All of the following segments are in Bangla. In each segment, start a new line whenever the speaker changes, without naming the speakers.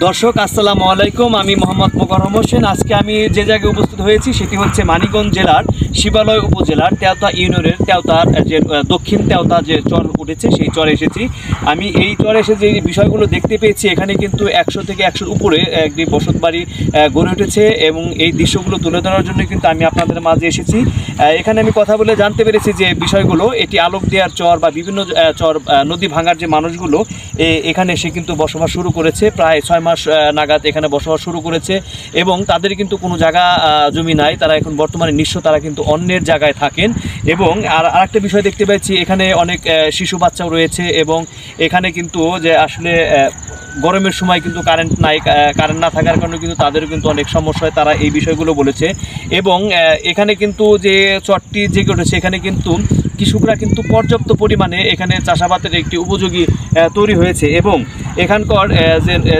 দর্শক আসসালামু আলাইকুম, আমি মোহাম্মদ মোকাররম হোসেন। আজকে আমি যে জায়গায় উপস্থিত হয়েছি সেটি হচ্ছে মানিকগঞ্জ জেলার শিবালয় উপজেলার তেওতা ইউনিয়নের তেওতার যে দক্ষিণ তেওতা যে চর উঠেছে সেই চরে এসেছি। আমি এই চরে এসে যে বিষয়গুলো দেখতে পেয়েছি, এখানে কিন্তু 100 থেকে 100-র উপরে একটি বসত বাড়ি গড়ে উঠেছে এবং এই দৃশ্যগুলো তুলে ধরার জন্য কিন্তু আমি আপনাদের মাঝে এসেছি। এখানে আমি কথা বলে জানতে পেরেছি যে বিষয়গুলো এটি আলোক দেওয়ার চর বা বিভিন্ন চর নদী ভাঙার যে মানুষগুলো এখানে এসে কিন্তু বসবাস শুরু করেছে। প্রায় 6 মাস নাগাদ এখানে বসবাস শুরু করেছে এবং তাদের কিন্তু কোনো জায়গা জমি নাই, তারা এখন বর্তমানে নিঃস্ব, তারা কিন্তু অন্যের জায়গায় থাকেন। এবং আরেকটা বিষয় দেখতে পাচ্ছি, এখানে অনেক শিশু বাচ্চাও রয়েছে এবং এখানে কিন্তু যে আসলে গরমের সময় কিন্তু কারেন্ট নাই, কারেন্ট না থাকার কারণে কিন্তু তাদেরও কিন্তু অনেক সমস্যা হয়, তারা এই বিষয়গুলো বলেছে। এবং এখানে কিন্তু যে চরটি জেগে উঠেছে, এখানে কিন্তু কৃষকরা কিন্তু পর্যাপ্ত পরিমাণে এখানে চাষাবাদের একটি উপযোগী তৈরি হয়েছে এবং এখানকার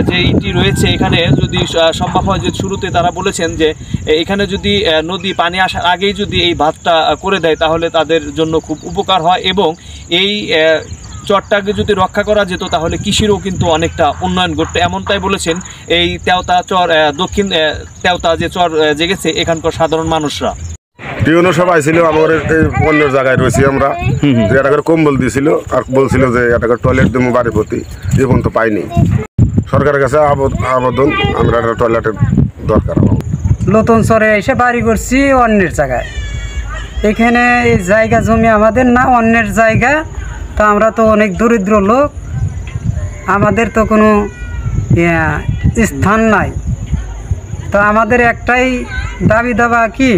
যে ইটি রয়েছে, এখানে যদি সম্ভব হয় যে শুরুতে তারা বলেছেন যে এখানে যদি নদী পানি আসার আগেই যদি এই বাঁধটা করে দেয় তাহলে তাদের জন্য খুব উপকার হয় এবং এই চরটাকে যদি রক্ষা করা যেত তাহলে কৃষিরও কিন্তু অনেকটা উন্নয়ন ঘটতো, এমনটাই বলেছেন এই তেওতা চর দক্ষিণ তেওতা যে চর জেগেছে এখানকার সাধারণ মানুষরা।
টিউনো সব আইছিল আমার অন্য জায়গায় রয়েছি আমরা, এটা করে কম্বল দিয়েছিল আর বলছিল যে এটা করে টয়লেট দেবো বাড়ি প্রতি, এখন তো পাইনি। সরকারের কাছে আবেদন, আমরা একটা টয়লেটের দরকার।
নতুন চরে এসে বাড়ি করছি অন্যের জায়গায়, এখানে এই জায়গা জমি আমাদের না, অন্যের জায়গা। তো আমরা তো অনেক দরিদ্র লোক, আমাদের তো কোনো স্থান নাই। তো আমাদের একটাই দাবি দাবা কি,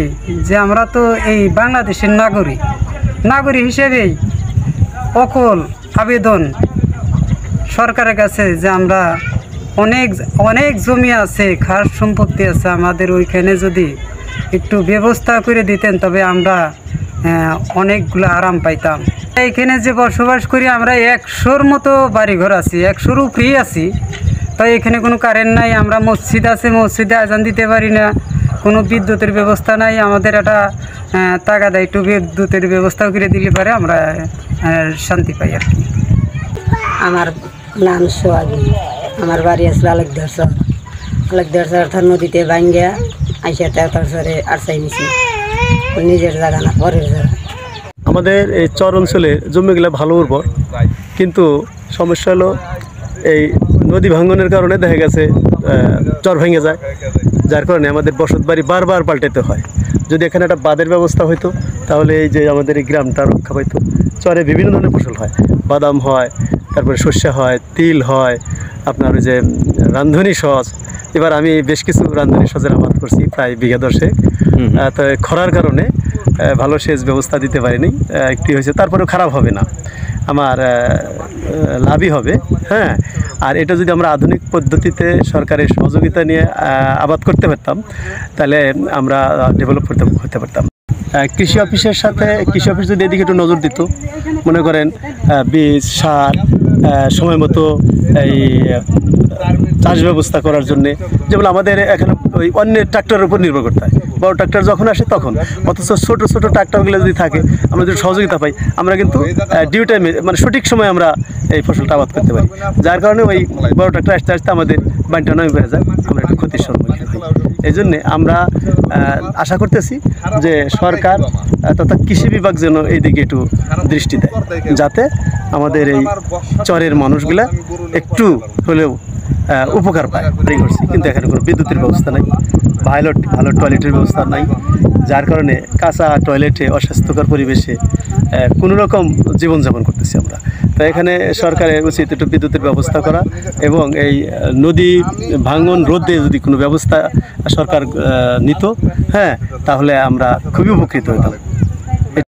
যে আমরা তো এই বাংলাদেশের নাগরিক হিসেবেই অকল আবেদন সরকারের কাছে যে আমরা অনেক জমি আছে, খাস সম্পত্তি আছে আমাদের, ওইখানে যদি একটু ব্যবস্থা করে দিতেন তবে আমরা অনেকগুলো আরাম পাইতাম। এইখানে যে বসবাস করি আমরা 100-র মতো বাড়িঘর আছি, 100-র উপরেই আছি। তো এখানে কোনো কারেন্ট নাই, আমরা মসজিদ আছে, মসজিদে আজান দিতে পারি না, কোনো বিদ্যুতের ব্যবস্থা নাই। আমাদের একটা টাকা দেয়, একটু বিদ্যুতের ব্যবস্থা করে দিলে পারে আমরা শান্তি পাই আর কি।
আমার নাম সোহাগী, আমার বাড়ি আসলে আলেকদার নদীতে ভাঙ্গিয়া আইসা তেওতার চরে আরসাই নিছি, নিজের জায়গা না পরের জায়গা।
আমাদের এই চর অঞ্চলে জমিগুলো ভালো উর্বর, কিন্তু সমস্যা হলো এই নদী ভাঙ্গনের কারণে দেখা গেছে চর ভেঙে যায়, যার কারণে আমাদের বসত বাড়ি বারবার পাল্টাতে হয়। যদি এখানে একটা বাঁধের ব্যবস্থা হইতো তাহলে এই যে আমাদের এই গ্রামটা রক্ষা পাইতো। চরে বিভিন্ন ধরনের ফসল হয়, বাদাম হয়, তারপরে শস্য হয়, তিল হয়, আপনার ওই যে রান্ধনী সস। এবার আমি বেশ কিছু রান্ধনী সসের আবাদ করছি, প্রায় বিঘা 10। তো খরার কারণে ভালো সেচ ব্যবস্থা দিতে পারিনি, একটি হয়েছে, তারপরেও খারাপ হবে না, আমার লাভই হবে। হ্যাঁ, আর এটা যদি আমরা আধুনিক পদ্ধতিতে সরকারের সহযোগিতা নিয়ে আবাদ করতে পারতাম তাহলে আমরা ডেভেলপ করতে পারতাম। কৃষি অফিসের সাথে কৃষি অফিস যদি এদিকে একটু নজর দিত, মনে করেন বীজ সার সময় মতো এই চাষ ব্যবস্থা করার জন্যে, যেমন আমাদের এখানে ওই অন্যের ট্রাক্টরের উপর নির্ভর করতে হয়। বড় ট্রাক্টর যখন আসে তখন, অথচ ছোটো ট্রাক্টরগুলো যদি থাকে, আমরা যদি সহযোগিতা পাই, আমরা কিন্তু ডিউ টাইমে মানে সঠিক সময় আমরা এই ফসলটা আবাদ করতে পারি। যার কারণে ওই বড় ট্রাক্টর আসতে আসতে আমাদের বাড়িটা নয় বেড়ে যায়, আমরা একটু ক্ষতির সম্মুখীন হই। এই জন্যে আমরা আশা করতেছি যে সরকার তথা কৃষি বিভাগ যেন এইদিকে একটু দৃষ্টি দেয়, যাতে আমাদের এই চরের মানুষগুলা একটু হলেও উপকার পায়। করছি, কিন্তু এখানে কোনো বিদ্যুতের ব্যবস্থা নাই, ভালো টয়লেটের ব্যবস্থা নাই, যার কারণে কাঁচা টয়লেটে অস্বাস্থ্যকর পরিবেশে কোনো রকম জীবনযাপন করতেছি আমরা। তাই এখানে সরকারের উচিত একটু বিদ্যুতের ব্যবস্থা করা এবং এই নদী ভাঙন রোধে যদি কোনো ব্যবস্থা সরকার নিত, হ্যাঁ, তাহলে আমরা খুবই উপকৃত হতাম।